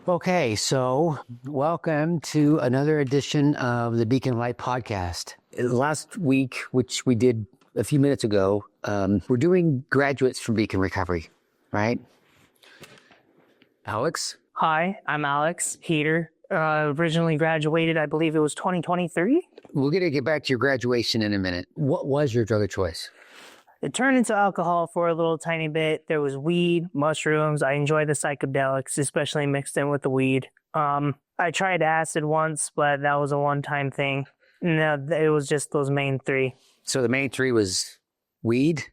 Okay, so welcome to another edition of the Beacon Light podcast. Last week, which we did a few minutes ago, we're doing graduates from Beecon Recovery, right? Alex? Hi, I'm Alex Heater. Originally graduated, I believe it was 2023. We're going to get back to your graduation in a minute. What was your drug of choice? It turned into alcohol for a little tiny bit. There was weed, mushrooms. I enjoy the psychedelics, especially mixed in with the weed. I tried acid once, but that was a one-time thing. No, it was just those main three. So the main three was weed,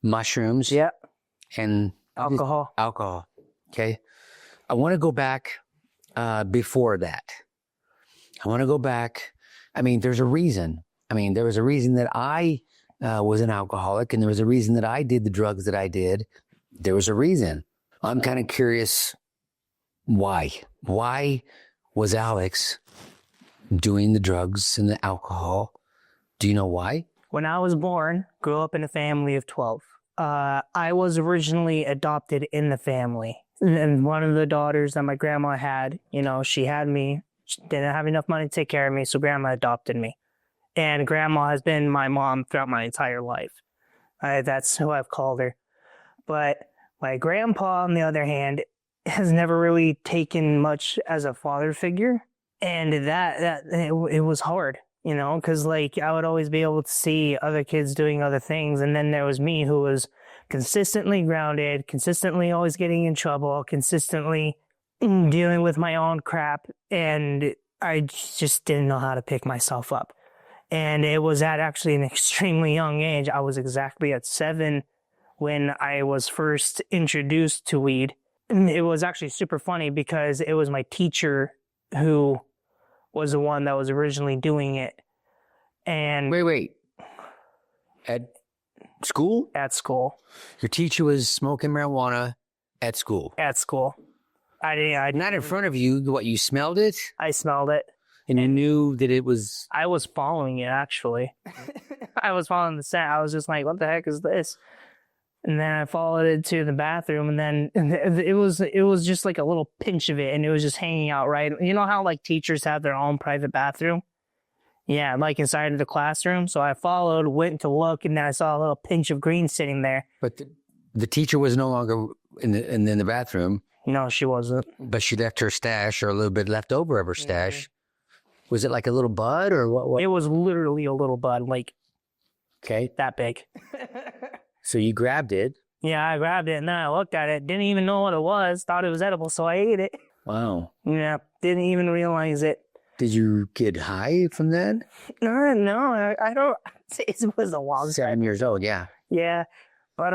mushrooms, Yep. and Alcohol. Alcohol. Okay. I want to go back before that. I want to go back. I mean, there's a reason. There was a reason that I was an alcoholic, and there was a reason that I did the drugs that I did. There was a reason. I'm kind of curious why. Why was Alex doing the drugs and the alcohol? Do you know why? When I was born, grew up in a family of 12. I was originally adopted in the family. And one of the daughters that my grandma had, she had me. She didn't have enough money to take care of me, so grandma adopted me. And grandma has been my mom throughout my entire life. That's who I've called her. But my grandpa, on the other hand, has never really taken much as a father figure. And it was hard, because I would always be able to see other kids doing other things. And then there was me who was consistently grounded, consistently always getting in trouble, consistently dealing with my own crap. And I just didn't know how to pick myself up. And it was at actually an extremely young age. I was exactly at 7 when I was first introduced to weed. And it was actually super funny because it was my teacher who was the one that was originally doing it. And Wait. At school? At school. Your teacher was smoking marijuana at school? At school. I Not in front of you. What, you smelled it? I smelled it. And you knew that it was... I was following it, actually. I was following the scent. I was just like, what the heck is this? And then I followed it to the bathroom, and then it was just like a little pinch of it, and it was just hanging out, right? You know how, teachers have their own private bathroom? Yeah, inside of the classroom. So I followed, went to look, and then I saw a little pinch of green sitting there. But the teacher was no longer in the bathroom. No, she wasn't. But she left her stash, or a little bit left over of her stash. Mm-hmm. Was it like a little bud or what? It was literally a little bud, okay, that big. So you grabbed it. Yeah, I grabbed it and then I looked at it. Didn't even know what it was. Thought it was edible, so I ate it. Wow. Yeah, didn't even realize it. Did you get high from that? No, I don't. It was a long time. 7 years old, yeah. Yeah, but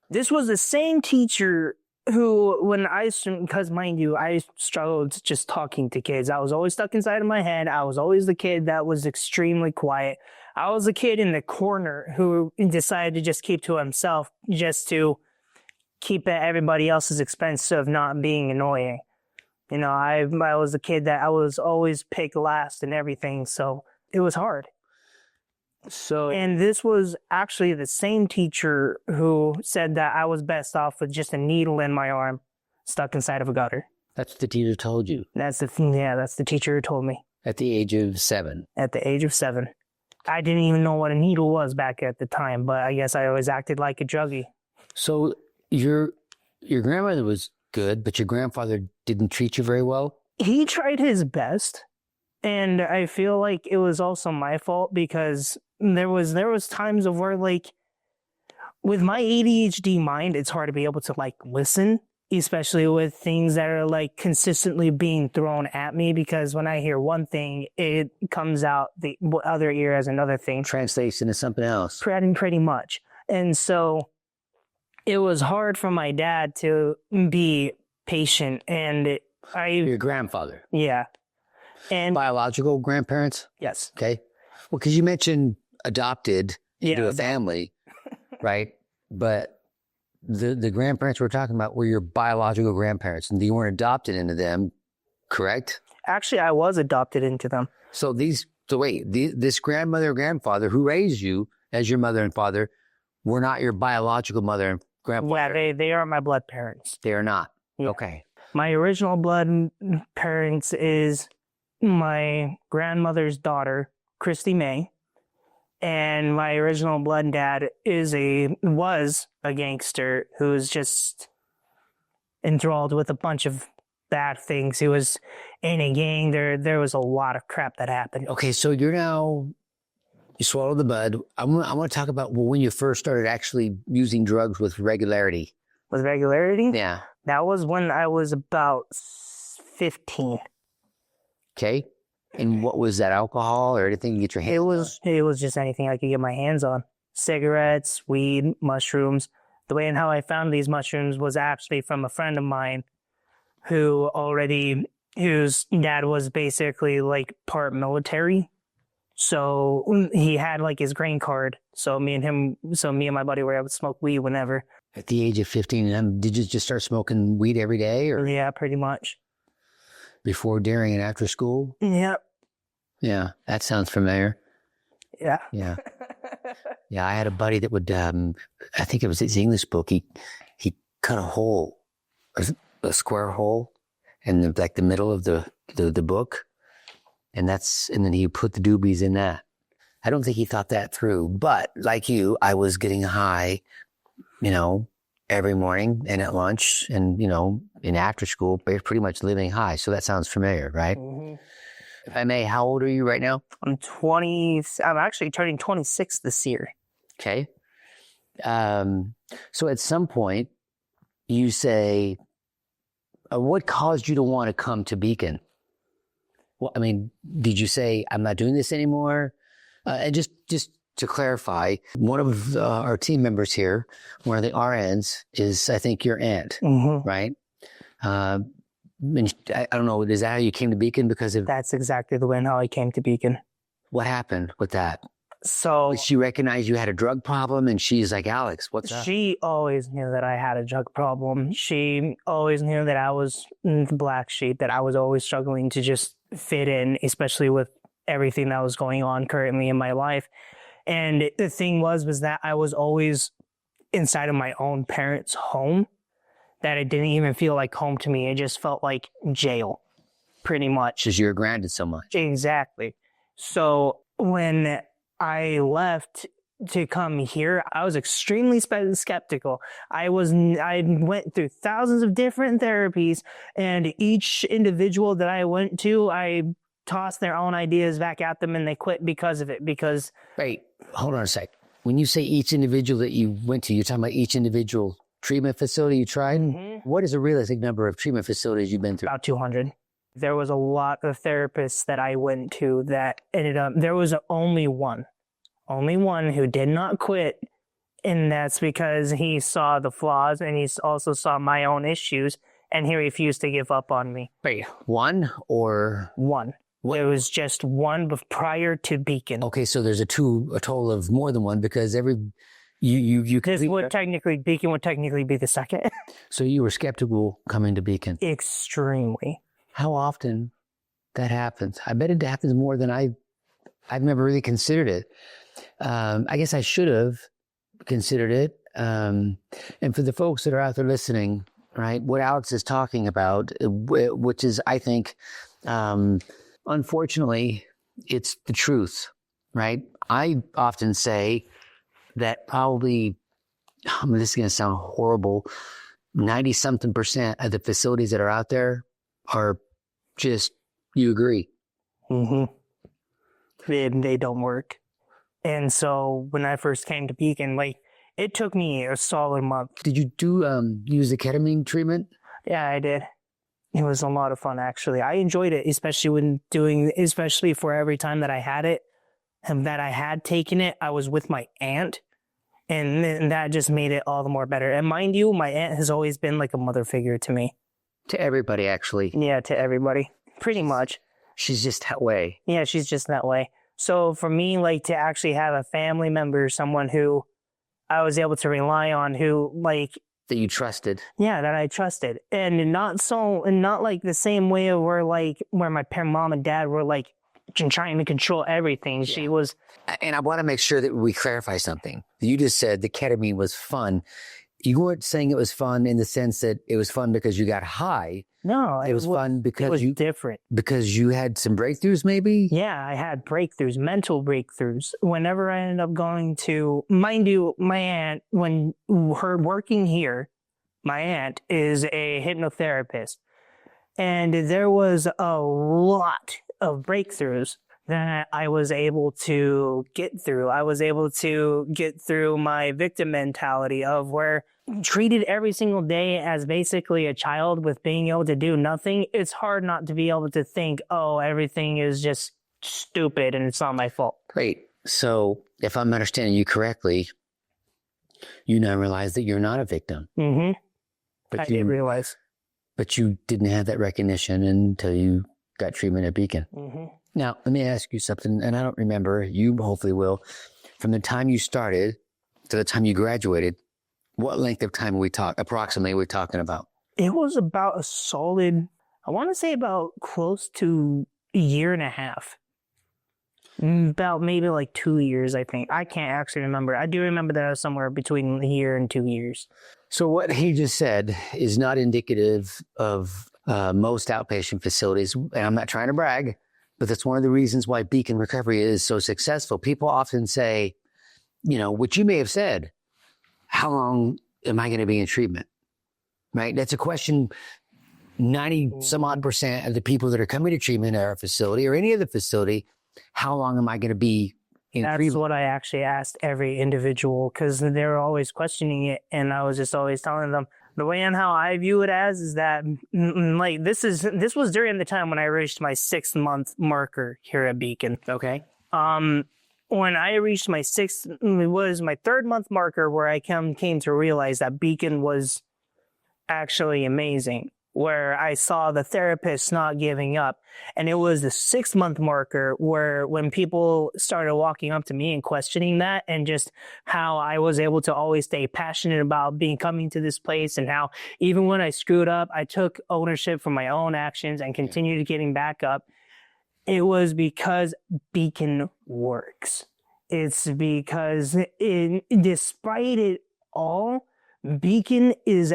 this was the same teacher who, because mind you, I struggled just talking to kids. I was always stuck inside of my head. I was always the kid that was extremely quiet. I was the kid in the corner who decided to just keep to himself just to keep at everybody else's expense of not being annoying. I was the kid that I was always picked last and everything, so it was hard. And this was actually the same teacher who said that I was best off with just a needle in my arm stuck inside of a gutter. That's the teacher told you? That's the teacher who told me. At the age of 7? At the age of 7. I didn't even know what a needle was back at the time, but I guess I always acted like a druggie. So your grandmother was good, but your grandfather didn't treat you very well? He tried his best, and I feel like it was also my fault because there was times of where with my ADHD mind, it's hard to be able to listen, especially with things that are consistently being thrown at me, because when I hear one thing, it comes out the other ear as another thing. Translates into something else. Pretty much. And so it was hard for my dad to be patient, and Your grandfather? Yeah. And biological grandparents? Yes. Okay. Well, because you mentioned adopted into a family, right? But the grandparents we're talking about were your biological grandparents, and you weren't adopted into them, correct? Actually, I was adopted into them. So this grandmother or grandfather who raised you as your mother and father were not your biological mother and grandfather. Yeah, they are my blood parents. They are not. Yeah. Okay. My original blood parents is my grandmother's daughter, Christy May, and my original blood dad was a gangster who was just enthralled with a bunch of bad things. He was in a gang. There was a lot of crap that happened. Okay, so you swallowed the bud. I want to talk about when you first started actually using drugs with regularity. With regularity? Yeah. That was when I was about 15. Okay. And what was that, alcohol or anything you get your hands on? It was just anything I could get my hands on. Cigarettes, weed, mushrooms. The way and how I found these mushrooms was actually from a friend of mine whose dad was basically like part military. So he had like his green card. So me and my buddy were able to smoke weed whenever. At the age of 15, did you just start smoking weed every day, or Yeah, pretty much. before, during, and after school? Yep. Yeah, that sounds familiar. Yeah. Yeah. Yeah, I had a buddy that would, I think it was his English book. He cut a hole, a square hole in the middle of the book. And then he put the doobies in that. I don't think he thought that through, but like you, I was getting high, every morning and at lunch and, in after school, pretty much living high. So that sounds familiar, right? Mm-hmm. If I may, how old are you right now? I'm actually turning 26 this year. Okay. So at some point you say, what caused you to want to come to Beecon? Well, I mean, did you say, I'm not doing this anymore? And just to clarify, one of our team members here, one of the RNs, is, I think, your aunt, Mm-hmm. right? And I don't know, is that how you came to Beecon because of That's exactly the way and how I came to Beecon. what happened with that? So Did she recognize you had a drug problem and she's like, Alex, what's up? she always knew that I had a drug problem. She always knew that I was the black sheep, that I was always struggling to just fit in, especially with everything that was going on currently in my life. And the thing was that I was always inside of my own parents' home, that it didn't even feel like home to me. It just felt like jail, pretty much. Because you're grounded so much. Exactly. So when I left to come here, I was extremely skeptical. I went through thousands of different therapies, and each individual that I went to, I tossed their own ideas back at them and they quit because of it. Because Wait, hold on a sec. When you say each individual that you went to, you're talking about each individual treatment facility you tried? Mm-hmm. What is a realistic number of treatment facilities you've been through? About 200. There was a lot of therapists that I went to that ended up, there was only one who did not quit. And that's because he saw the flaws and he also saw my own issues, and he refused to give up on me. Wait, one or? One. What? There was just one prior to Beecon. Okay, so there's a total of more than one because you Beecon would technically be the second. So you were skeptical coming to Beecon. Extremely. How often that happens? I bet it happens more than I've never really considered it. I guess I should have considered it. And for the folks that are out there listening, right, what Alex is talking about, which is, I think, unfortunately, it's the truth, right? I often say that probably, this is going to sound horrible, 90-something% of the facilities that are out there are just, you agree. Mm-hmm. They don't work. And so when I first came to Beecon, it took me a solid month. Did you use the ketamine treatment? Yeah, I did. It was a lot of fun, actually. I enjoyed it, especially for every time that I had it and that I had taken it, I was with my aunt. And that just made it all the more better. And mind you, my aunt has always been like a mother figure to me. To everybody, actually. Yeah, to everybody. Pretty much. She's just that way. Yeah, she's just that way. So for me, to actually have a family member, someone who I was able to rely on, that you trusted. Yeah, that I trusted. And not the same way of where my mom and dad were trying to control everything. Yeah. She was. And I want to make sure that we clarify something. You just said the ketamine was fun. you weren't saying it was fun in the sense that it was fun because you got high. No, It was fun it because was different. because you had some breakthroughs, maybe? Yeah, I had breakthroughs, mental breakthroughs. Whenever I ended up going to, mind you, my aunt, when her working here, my aunt is a hypnotherapist. And there was a lot of breakthroughs that I was able to get through. I was able to get through my victim mentality of where treated every single day as basically a child with being able to do nothing. It's hard not to be able to think, oh, everything is just stupid and it's not my fault. Great. So if I'm understanding you correctly, you now realize that you're not a victim. Mm-hmm. But I did realize. But you didn't have that recognition until you got treatment at Beecon. Mm-hmm. Now, let me ask you something, and I don't remember, you hopefully will. From the time you started to the time you graduated, what length of time approximately are we talking about? It was about a solid, I want to say about close to a year and a half. About maybe like 2 years, I think. I can't actually remember. I do remember that I was somewhere between a year and 2 years. So what he just said is not indicative of most outpatient facilities. And I'm not trying to brag, but that's one of the reasons why Beecon Recovery is so successful. People often say, you know, what you may have said, how long am I going to be in treatment? Right? That's a question 90 some odd % of the people that are coming to treatment at our facility or any other facility, how long am I going to be in treatment? That's what I actually asked every individual because they were always questioning it. And I was just always telling them the way and how I view it as is that like this was during the time when I reached my 6-month marker here at Beecon. Okay. When I reached my 6th, it was my 3rd month marker where I came to realize that Beecon was actually amazing, where I saw the therapist not giving up. And it was the 6-month marker where when people started walking up to me and questioning that and just how I was able to always stay passionate about coming to this place and how even when I screwed up, I took ownership for my own actions and continued getting back up. It was because Beecon works. It's because despite it all, Beecon is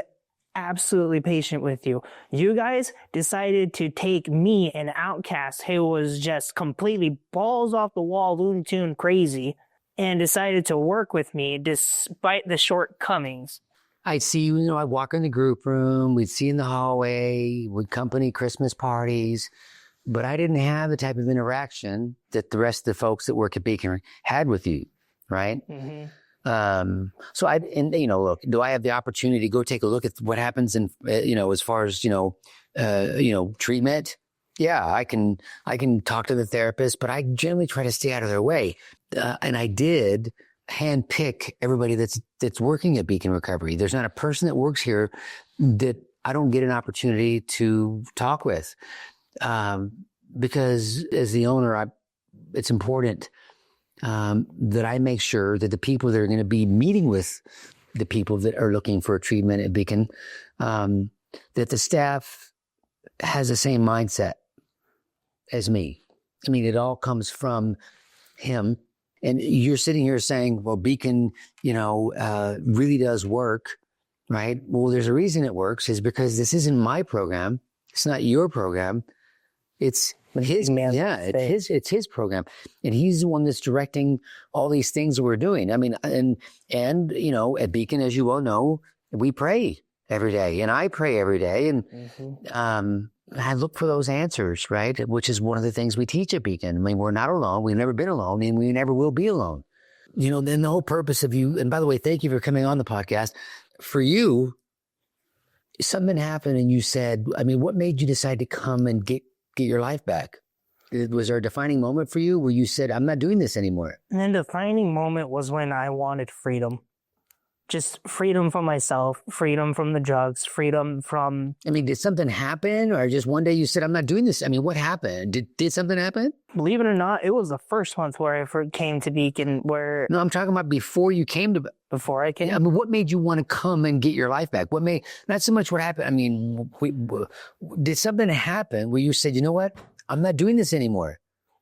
absolutely patient with you. You guys decided to take me, an outcast who was just completely balls off the wall, Looney Tune crazy, and decided to work with me despite the shortcomings. I'd see you, you know, I'd walk in the group room, we'd see in the hallway, would company Christmas parties, but I didn't have the type of interaction that the rest of the folks that work at Beecon had with you, right? Mm-hmm. Look, do I have the opportunity to go take a look at what happens in, as far as, treatment? Yeah, I can talk to the therapist, but I generally try to stay out of their way. And I did handpick everybody that's working at Beecon Recovery. There's not a person that works here that I don't get an opportunity to talk with. Because as the owner, it's important that I make sure that the people that are going to be meeting with the people that are looking for treatment at Beecon, that the staff has the same mindset as me. I mean, it all comes from him. And you're sitting here saying, well, Beecon, really does work, right? Well, there's a reason it works is because this isn't my program. It's not your program. It's his, it's his program. And he's the one that's directing all these things that we're doing. I mean, and at Beecon, as you well know, we pray every day and I pray every day. And, I look for those answers, right? Which is one of the things we teach at Beecon. I mean, we're not alone. We've never been alone and we never will be alone. Then the whole purpose of you, and by the way, thank you for coming on the podcast. For you, something happened and you said, I mean, what made you decide to come and get your life back? Was there a defining moment for you where you said, I'm not doing this anymore? And the defining moment was when I wanted freedom. Just freedom from myself, freedom from the drugs, freedom from... I mean, did something happen or just one day you said, I'm not doing this? I mean, what happened? Did something happen? Believe it or not, it was the first month where I first came to Beecon where... No, I'm talking about before you came to... Before I came? I mean, what made you want to come and get your life back? Not so much what happened. I mean, did something happen where you said, you know what? I'm not doing this anymore?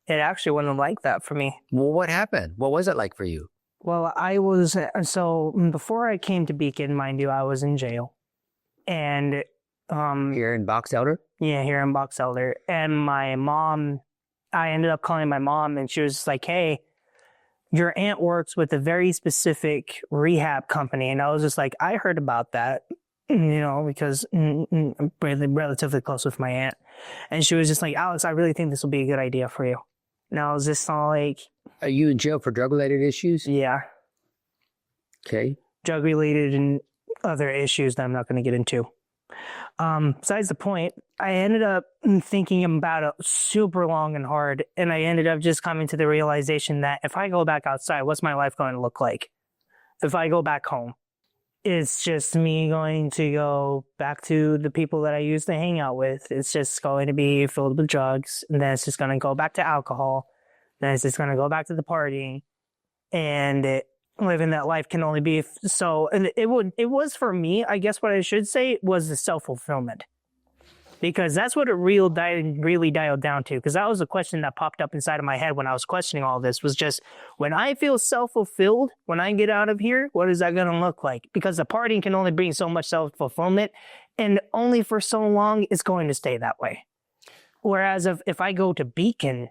It actually wasn't like that for me. Well, what happened? What was it like for you? Well, so before I came to Beacon, mind you, I was in jail. And Here in Box Elder? yeah, here in Box Elder. And my mom, I ended up calling my mom, and she was just like, "Hey, your aunt works with a very specific rehab company." And I was just like, "I heard about that," because I'm really relatively close with my aunt. And she was just like, "Alex, I really think this will be a good idea for you." And I was just all like, Are you in jail for drug-related issues? "Yeah, Okay. drug related and other issues that I'm not going to get into." Besides the point, I ended up thinking about it super long and hard, and I ended up just coming to the realization that if I go back outside, what's my life going to look like? If I go back home, it's just me going to go back to the people that I used to hang out with. It's just going to be filled with drugs, and then it's just going to go back to alcohol. Then it's just going to go back to the partying, and living that life can only be so. And it was for me. I guess what I should say was the self-fulfillment, because that's what it really dialed down to. Because that was a question that popped up inside of my head when I was questioning all this. Was just, when I feel self-fulfilled, when I get out of here, what is that going to look like? Because the partying can only bring so much self-fulfillment, and only for so long it's going to stay that way. Whereas if I go to Beacon,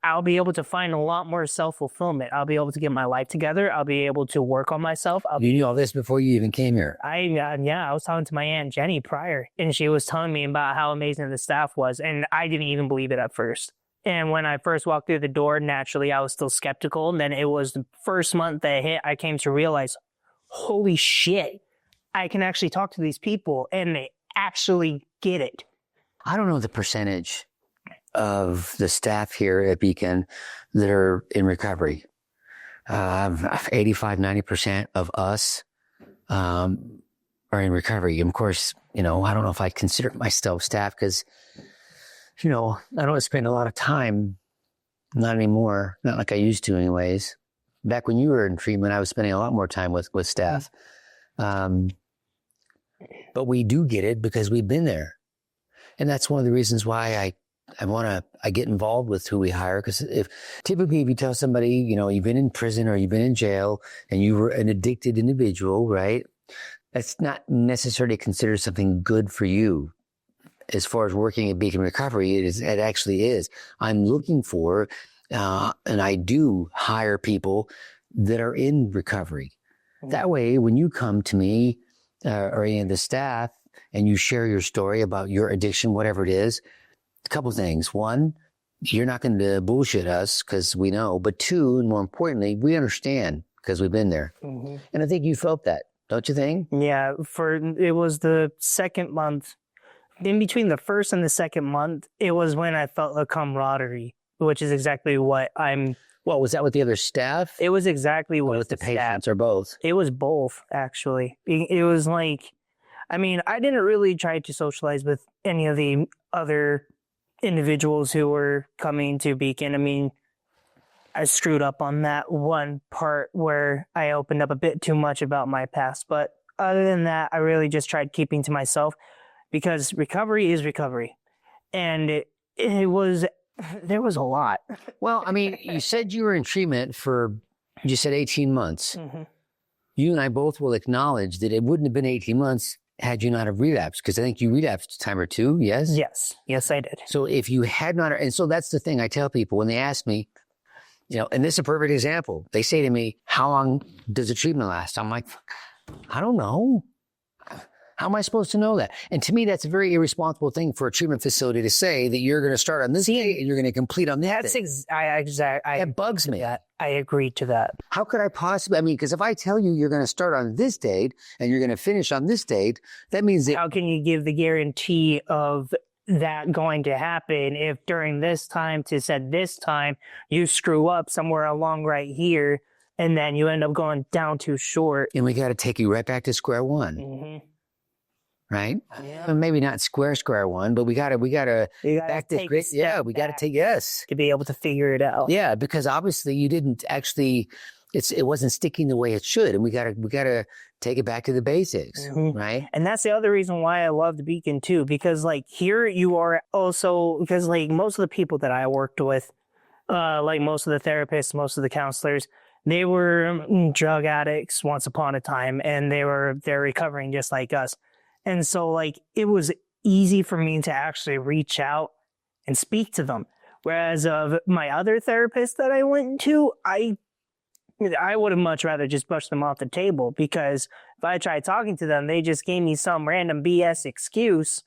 I'll be able to find a lot more self-fulfillment. I'll be able to get my life together. I'll be able to work on myself. You knew all this before you even came here. I was talking to my Aunt Jenny prior, and she was telling me about how amazing the staff was, and I didn't even believe it at first. And when I first walked through the door, naturally, I was still skeptical. And then it was the first month that hit, I came to realize, holy shit, I can actually talk to these people, and they actually get it. I don't know the percentage of the staff here at Beacon that are in recovery. 85-90% of us are in recovery. And of course, I don't know if I consider myself staff because, I don't spend a lot of time, not anymore, not like I used to anyways. Back when you were in treatment, I was spending a lot more time with staff. But we do get it because we've been there. And that's one of the reasons why I get involved with who we hire, because typically if you tell somebody, you've been in prison or you've been in jail and you were an addicted individual, right? That's not necessarily considered something good for you. As far as working at Beecon Recovery, it actually is. I'm looking for, and I do hire people that are in recovery. That way, when you come to me or any of the staff and you share your story about your addiction, whatever it is, a couple things. One, you're not going to bullshit us because we know. But two, and more importantly, we understand because we've been there. Mm-hmm. And I think you felt that, don't you think? Yeah, it was the second month. In between the first and the second month, it was when I felt the camaraderie, which is exactly what I'm... Well, was that with the other staff? It was exactly what with the patients, or both? It was both, actually. It was like... I didn't really try to socialize with any of the other individuals who were coming to Beacon. I screwed up on that one part where I opened up a bit too much about my past. But other than that, I really just tried keeping to myself, because recovery is recovery. And there was a lot. Well, you said you were in treatment for, you said 18 months. Mm-hmm. You and I both will acknowledge that it wouldn't have been 18 months had you not have relapsed, because I think you relapsed a time or two, yes? Yes, I did. So if you had not, and so that's the thing I tell people when they ask me, and this is a perfect example. They say to me, how long does the treatment last? I'm like, I don't know. How am I supposed to know that? And to me, that's a very irresponsible thing for a treatment facility to say, that you're going to start on this day and you're going to complete on that day. That bugs me. I agree to that. How could I possibly? Because if I tell you you're going to start on this date and you're going to finish on this date, that means that... How can you give the guarantee of that going to happen if during this time to said this time you screw up somewhere along right here and then you end up going down too short? And we got to take you right back to square one. Mm-hmm. Right? Yeah. Maybe not square one, but we gotta back to grit. Yeah, we gotta take to be able to figure it out. Yeah, because obviously you didn't actually. It wasn't sticking the way it should, and we gotta take it back to the basics, mm-hmm. right? And that's the other reason why I love the Beacon too, because here you are also, because most of the people that I worked with, most of the therapists, most of the counselors, They were drug addicts once upon a time, and they're recovering just like us. And so like it was easy for me to actually reach out and speak to them. Whereas of my other therapist that I went to, I would have much rather just pushed them off the table, because if I tried talking to them, they just gave me some random BS excuse,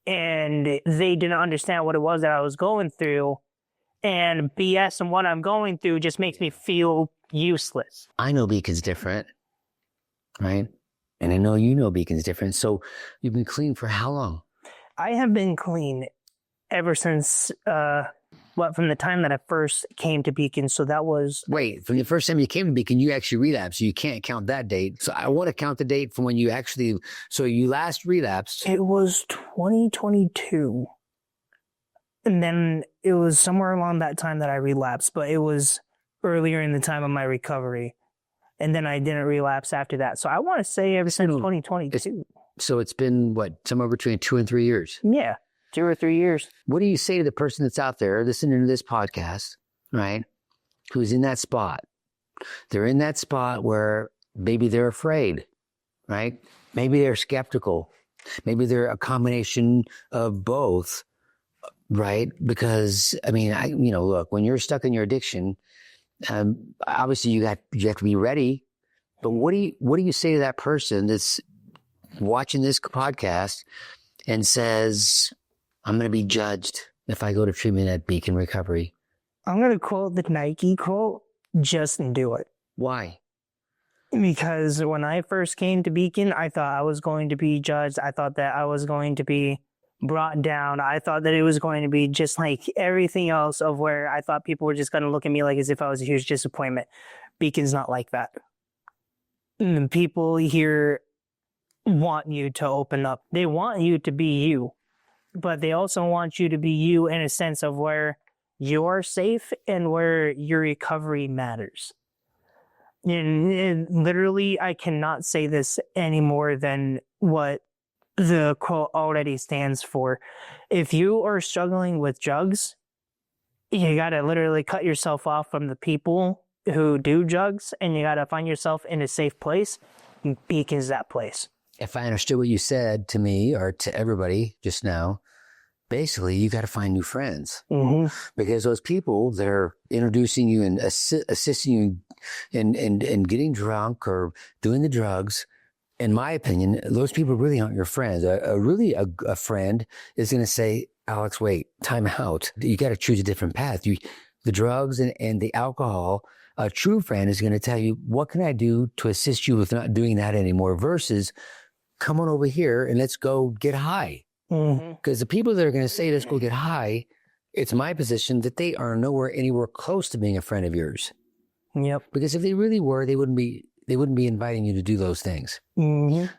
and they didn't understand what it was that I was going through. And BS and what I'm going through just makes me feel useless. I know Beacon's different, right? And I know you know Beacon's different. So you've been clean for how long? I have been clean ever since, from the time that I first came to Beacon. So that was... Wait, from the first time you came to Beacon, you actually relapsed. So you can't count that date. So I want to count the date from when you actually... So you last relapsed. It was 2022. And then it was somewhere along that time that I relapsed, but it was earlier in the time of my recovery. And then I didn't relapse after that. So I want to say ever since 2022. So it's been, what, somewhere between 2 and 3 years? Yeah, 2 or 3 years. What do you say to the person that's out there listening to this podcast, right, who's in that spot? They're in that spot where maybe they're afraid, right? Maybe they're skeptical. Maybe they're a combination of both, right? Because, I mean, look, when you're stuck in your addiction, obviously you have to be ready. But what do you say to that person that's watching this podcast and says, I'm going to be judged if I go to treatment at Beecon Recovery? I'm going to quote the Nike quote, just do it. Why? Because when I first came to Beacon, I thought I was going to be judged. I thought that I was going to be brought down. I thought that it was going to be just like everything else, of where I thought people were just going to look at me like as if I was a huge disappointment. Beacon's not like that. And the people here want you to open up. They want you to be you, but they also want you to be you in a sense of where you're safe and where your recovery matters. And literally, I cannot say this any more than what the quote already stands for. If you are struggling with drugs, you gotta literally cut yourself off from the people who do drugs, and you gotta find yourself in a safe place. Beacon's that place. If I understood what you said to me or to everybody just now, basically you got to find new friends, because those people that are introducing you and assisting you in getting drunk or doing the drugs, in my opinion, those people really aren't your friends. A friend is going to say, Alex, wait, time out. You got to choose a different path. The drugs and the alcohol, a true friend is going to tell you, what can I do to assist you with not doing that anymore, versus come on over here and let's go get high. Because the people that are going to say, let's go get high, it's my position that they are anywhere close to being a friend of yours. Yep. Because if they really were, they wouldn't be inviting you to do those things.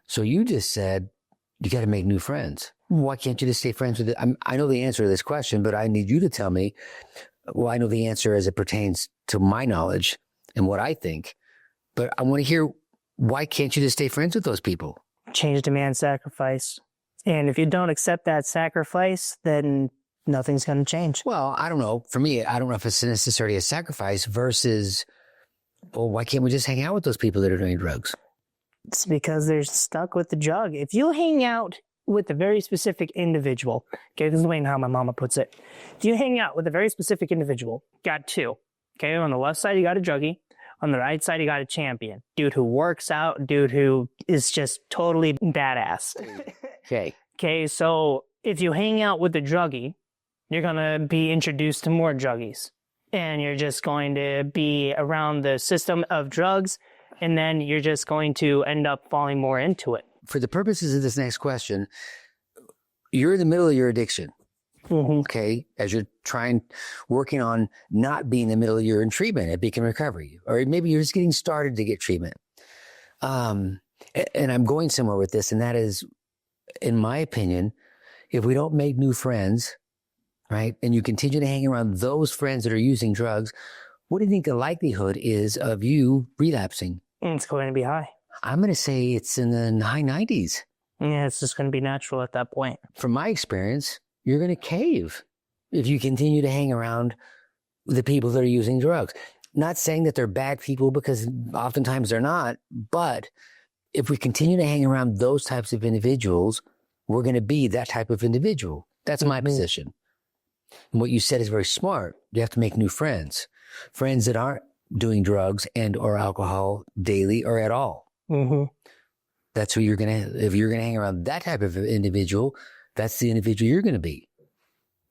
So you just said, you got to make new friends. Why can't you just stay friends with it? I know the answer to this question, but I need you to tell me. Well, I know the answer as it pertains to my knowledge and what I think, but I want to hear, why can't you just stay friends with those people? Change demands sacrifice. And if you don't accept that sacrifice, then nothing's going to change. Well, I don't know. For me, I don't know if it's necessarily a sacrifice versus, well, why can't we just hang out with those people that are doing drugs? It's because they're stuck with the drug. If you hang out with a very specific individual, okay, this is the way how my mama puts it. If you hang out with a very specific individual, got two, okay, on the left side, you got a druggie. On the right side, you got a champion. Dude who works out, dude who is just totally badass. Okay, so if you hang out with the druggie, you're going to be introduced to more druggies. And you're just going to be around the system of drugs, and then you're just going to end up falling more into it. For the purposes of this next question, you're in the middle of your addiction. Okay, as you're working on not being in the middle of your treatment at Beecon Recovery, or maybe you're just getting started to get treatment. And I'm going somewhere with this, and that is, in my opinion, if we don't make new friends, right, and you continue to hang around those friends that are using drugs, what do you think the likelihood is of you relapsing? It's going to be high. I'm going to say it's in the high 90s. Yeah, it's just going to be natural at that point. From my experience, you're going to cave if you continue to hang around the people that are using drugs. not saying that they're bad people, because oftentimes they're not, but if we continue to hang around those types of individuals, we're going to be that type of individual. That's my position. And what you said is very smart. You have to make new friends, friends that aren't doing drugs and or alcohol daily or at all. Mm-hmm. That's who you're going to, if you're going to hang around that type of individual, that's the individual you're going to be.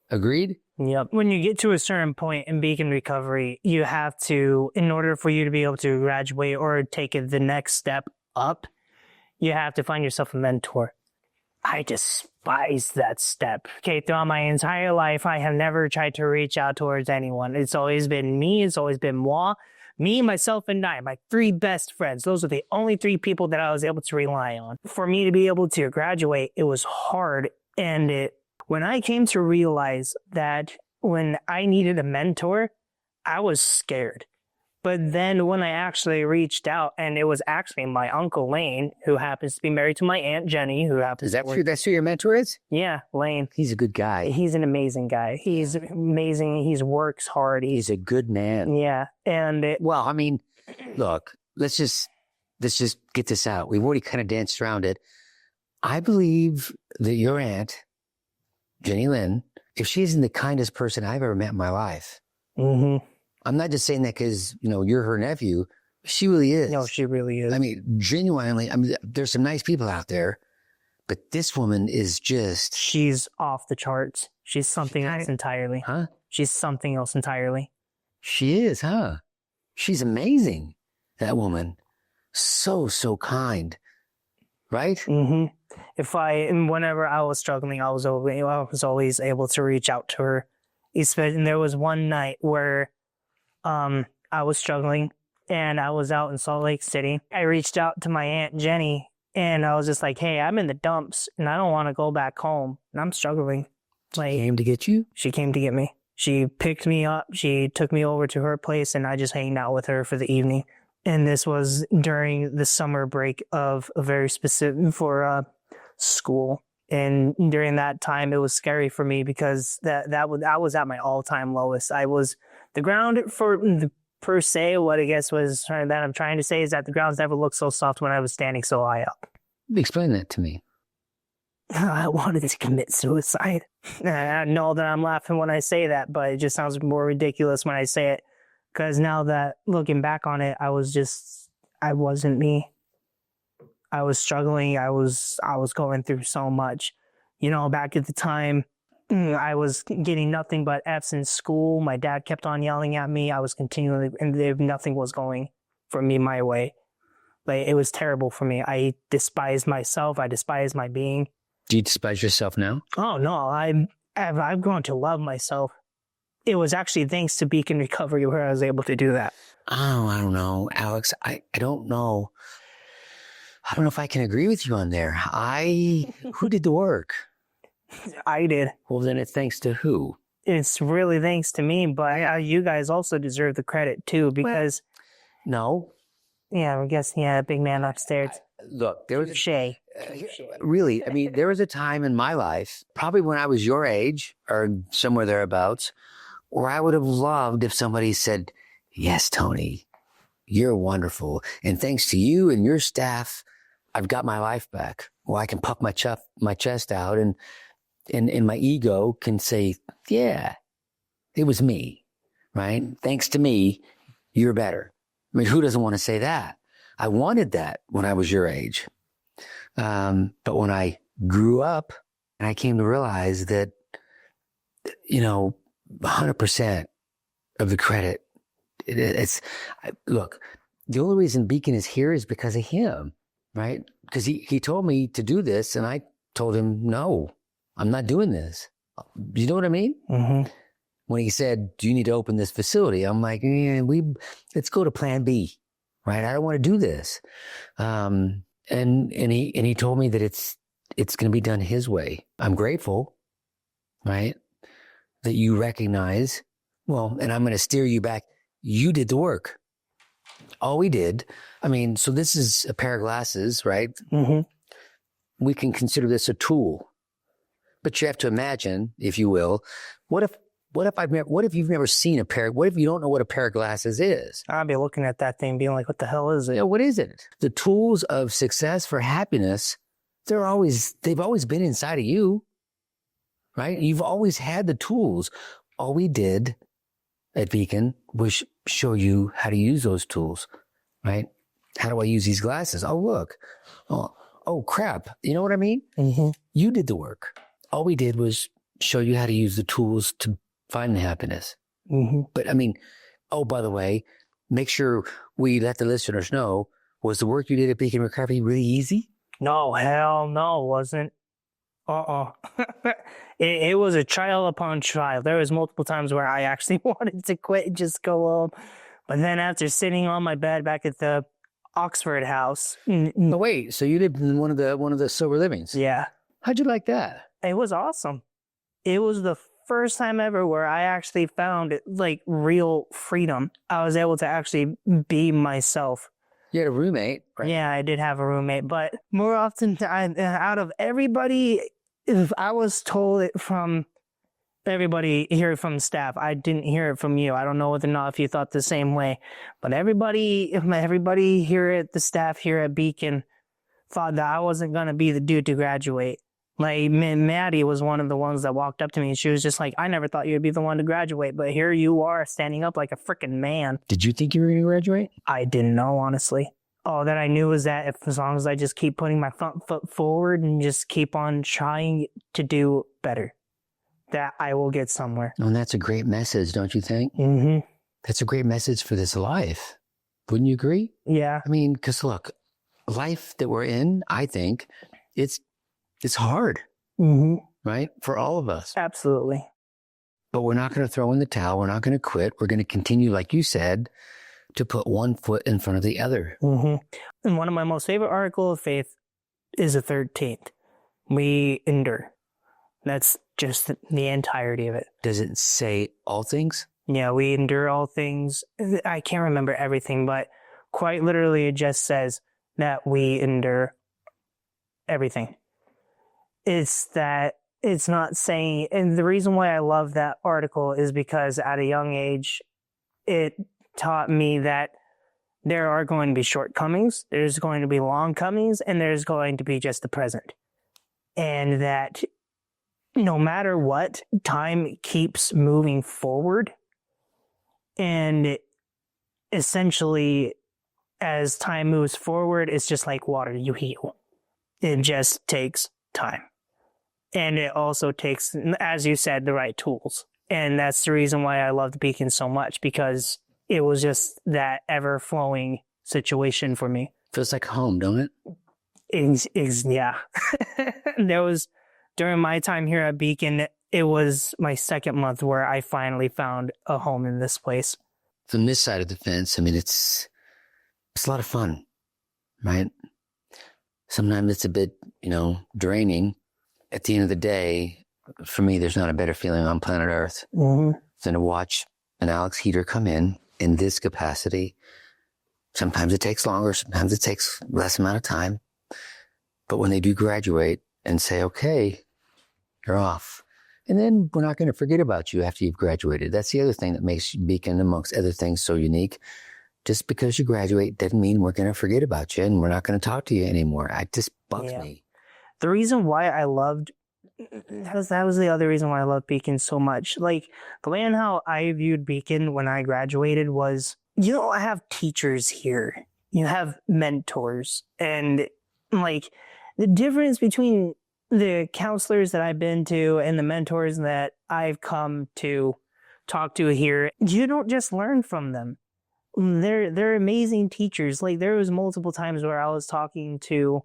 Agreed? Yep. When you get to a certain point in Beecon Recovery, you have to, in order for you to be able to graduate or take it the next step up, you have to find yourself a mentor. I despise that step. Okay, throughout my entire life, I have never tried to reach out towards anyone. It's always been me. It's always been moi. Me, myself, and I, my 3 best friends. Those are the only 3 people that I was able to rely on. For me to be able to graduate, it was hard. And when I came to realize that when I needed a mentor, I was scared. But then when I actually reached out, and it was actually my Uncle Lane, who happens to be married to my Aunt Jenny, who happens Is that true? That's who your mentor is? Yeah, Lane. He's a good guy. He's an amazing guy. He's amazing. He works hard. He's a good man. Yeah. And well, I mean, look, let's just get this out. We've already kind of danced around it. I believe that your aunt, Jenny Lynn, if she isn't the kindest person I've ever met in my life, I'm not just saying that because, you're her nephew. She really is. No, she really is. I mean, genuinely, there's some nice people out there, but this woman is just... She's off the charts. She's something else entirely. Huh? She's something else entirely. She is, huh? She's amazing, that woman. So kind. Right? Mm-hmm. Whenever I was struggling, I was always able to reach out to her. And there was one night where I was struggling and I was out in Salt Lake City. I reached out to my Aunt Jenny and I was just like, hey, I'm in the dumps and I don't want to go back home and I'm struggling. She came to get you? She came to get me. She picked me up. She took me over to her place and I just hanged out with her for the evening. And this was during the summer break of a very specific for school. And during that time, it was scary for me because I was at my all-time lowest. I was the ground per se. What I guess was that I'm trying to say is that the grounds never looked so soft when I was standing so high up. Explain that to me. I wanted to commit suicide. I know that I'm laughing when I say that, but it just sounds more ridiculous when I say it. Because now that looking back on it, I wasn't me. I was struggling. I was going through so much. Back at the time, I was getting nothing but F's in school. My dad kept on yelling at me. I was continually, and nothing was going for me my way. Like, it was terrible for me. I despised myself. I despised my being. Do you despise yourself now? Oh, no. I've grown to love myself. It was actually thanks to Beecon Recovery where I was able to do that. Oh, I don't know, Alex. I don't know. I don't know if I can agree with you on there. Who did the work? I did. Well, then it's thanks to who? It's really thanks to me, but you guys also deserve the credit too, because... No. Yeah, I guess, big man upstairs. Look, there was... Shay. Really, there was a time in my life, probably when I was your age or somewhere thereabouts, where I would have loved if somebody said, yes, Tony, you're wonderful. And thanks to you and your staff, I've got my life back. Well, I can puff my chest out and my ego can say, yeah, it was me, right? Thanks to me, you're better. Who doesn't want to say that? I wanted that when I was your age. But when I grew up and I came to realize that, 100% of the credit, look, the only reason Beecon is here is because of him, right? Because he told me to do this and I told him, no, I'm not doing this. You know what I mean? Mm-hmm. When he said, do you need to open this facility? I'm like, let's go to plan B, right? I don't want to do this. And he told me that it's going to be done his way. I'm grateful, right? That you recognize, and I'm going to steer you back. You did the work. All we did. So this is a pair of glasses, right? Mm-hmm. We can consider this a tool, but you have to imagine, if you will, what if what if you've never seen a pair? What if you don't know what a pair of glasses is? I'd be looking at that thing being like, what the hell is it? Yeah, what is it? The tools of success for happiness, they've always been inside of you, right? You've always had the tools. All we did at Beecon was show you how to use those tools, right? How do I use these glasses? Oh, look. Oh, crap. You know what I mean? Mm-hmm. You did the work. All we did was show you how to use the tools to find the happiness. Mm-hmm. But I mean, oh, by the way, make sure we let the listeners know, was the work you did at Beecon Recovery really easy? No, hell no, it wasn't. It was a trial upon trial. There was multiple times where I actually wanted to quit and just go home. But then after sitting on my bed back at the Oxford house. Oh, wait, so you lived in one of the sober livings? Yeah. How'd you like that? It was awesome. It was the first time ever where I actually found like real freedom. I was able to actually be myself. You had a roommate, right? Yeah, I did have a roommate, but more often, out of everybody, if I was told it from everybody here from staff, I didn't hear it from you. I don't know whether or not if you thought the same way, but everybody here at the staff here at Beecon thought that I wasn't going to be the dude to graduate. Like, Maddie was one of the ones that walked up to me and she was just like, I never thought you'd be the one to graduate, but here you are standing up like a freaking man. Did you think you were going to graduate? I didn't know, honestly. All that I knew was that as long as I just keep putting my front foot forward and just keep on trying to do better, that I will get somewhere. And that's a great message, don't you think? Mm-hmm. That's a great message for this life. Wouldn't you agree? Yeah. I mean, because look, life that we're in, I think, it's hard, right? For all of us. Absolutely. But we're not going to throw in the towel. We're not going to quit. We're going to continue, like you said, to put one foot in front of the other. And one of my most favorite articles of faith is the 13th. We endure. That's just the entirety of it. Does it say all things? Yeah, we endure all things. I can't remember everything, but quite literally it just says that we endure everything. It's not saying, and the reason why I love that article is because at a young age, it taught me that there are going to be shortcomings, there's going to be long comings, and there's going to be just the present. And that no matter what, time keeps moving forward. And essentially, as time moves forward, it's just like water, you heal. It just takes time. And it also takes, as you said, the right tools. And that's the reason why I loved Beecon so much, because it was just that ever-flowing situation for me. Feels like home, don't it? Yeah. There was, during my time here at Beecon, it was my second month where I finally found a home in this place. From this side of the fence, I mean, it's a lot of fun, right? Sometimes it's a bit, draining. At the end of the day, for me, there's not a better feeling on planet Earth than to watch an Alex Heater come in this capacity. Sometimes it takes longer, sometimes it takes less amount of time. But when they do graduate and say, okay, you're off. And then we're not going to forget about you after you've graduated. That's the other thing that makes Beecon, amongst other things, so unique. Just because you graduate doesn't mean we're going to forget about you and we're not going to talk to you anymore. It just bugs me. The reason why I loved, that was the other reason why I loved Beecon so much. Like, the way and how I viewed Beecon when I graduated was, I have teachers here. You have mentors. And, like, the difference between the counselors that I've been to and the mentors that I've come to talk to here, you don't just learn from them. They're amazing teachers. Like, there was multiple times where I was talking to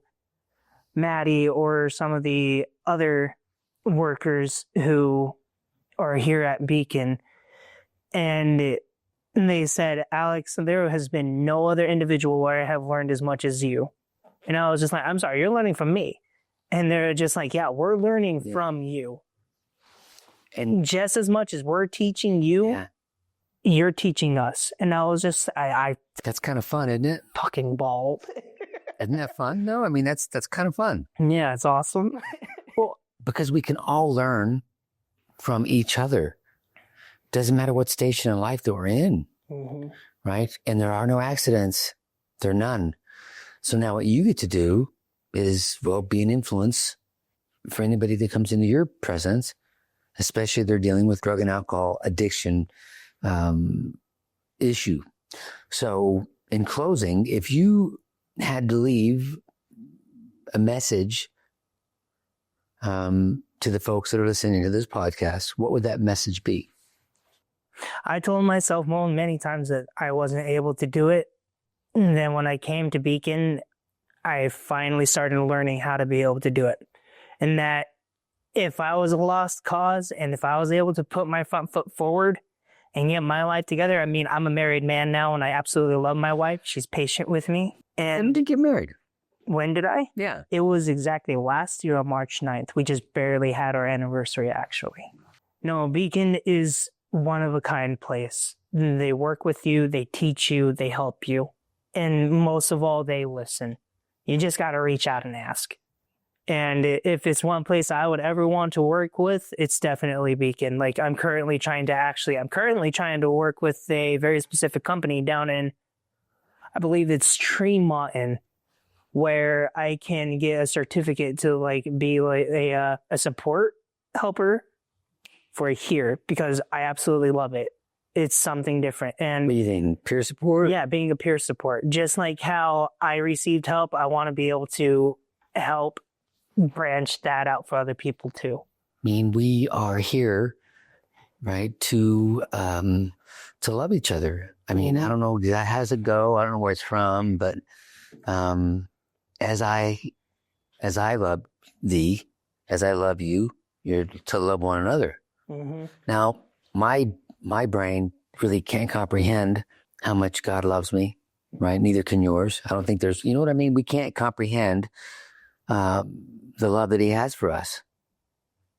Maddie or some of the other workers who are here at Beecon, and they said, Alex, there has been no other individual where I have learned as much as you. And I was just like, I'm sorry, you're learning from me. And they're just like, yeah, we're learning from you. And just as much as we're teaching you, you're teaching us. And I was just, That's kind of fun, isn't it? fucking bald. Isn't that fun? No, I mean, that's kind of fun. Yeah, it's awesome. Well, because we can all learn from each other. Doesn't matter what station in life that we're in, right? And there are no accidents. There are none. So now what you get to do is, well, be an influence for anybody that comes into your presence, especially if they're dealing with drug and alcohol addiction issue. So in closing, if you had to leave a message to the folks that are listening to this podcast, what would that message be? I told myself many times that I wasn't able to do it. And then when I came to Beacon, I finally started learning how to be able to do it. And that if I was a lost cause and if I was able to put my front foot forward and get my life together, I mean, I'm a married man now and I absolutely love my wife. She's patient with me. When And did you get married? when did I? Yeah. It was exactly last year on March 9th. We just barely had our anniversary, actually. No, Beacon is one of a kind place. They work with you, they teach you, they help you. And most of all, they listen. You just got to reach out and ask. And if it's one place I would ever want to work with, it's definitely Beacon. Like I'm currently trying to work with a very specific company down in, I believe it's Tremont, where I can get a certificate to like be like a support helper for here because I absolutely love it. It's something different. And What do you think? Peer support? yeah, being a peer support, just like how I received help, I want to be able to help branch that out for other people too. I mean, we are here, right, to love each other. I mean, I don't know how does it go. I don't know where it's from, but as I love thee, as I love you, you're to love one another. Now, my brain really can't comprehend how much God loves me, right? Neither can yours. I don't think there's, you know what I mean? We can't comprehend the love that he has for us,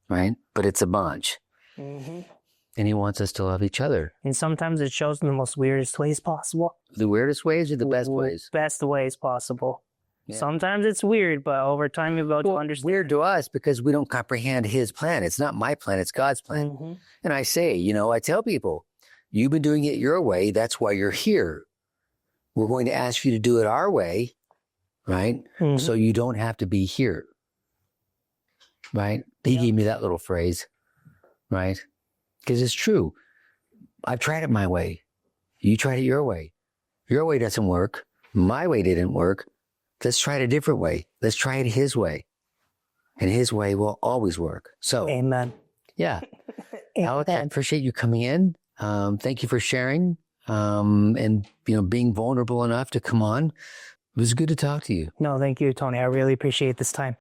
right? But it's a bunch. And he wants us to love each other. And sometimes it shows in the most weirdest ways possible. The weirdest ways or the best ways? Best ways possible. Yeah. Sometimes it's weird, but over time you're able to understand. Weird to us because we don't comprehend his plan. It's not my plan, it's God's plan. And I say, I tell people, you've been doing it your way. That's why you're here. We're going to ask you to do it our way, right? So you don't have to be here, right? He gave me that little phrase, right? Because it's true. I've tried it my way. You tried it your way. Your way doesn't work. My way didn't work. Let's try it a different way. Let's try it his way. And his way will always work. So, Amen. Yeah. Alex, I appreciate you coming in. Thank you for sharing and being vulnerable enough to come on. It was good to talk to you. No, thank you, Tony. I really appreciate this time.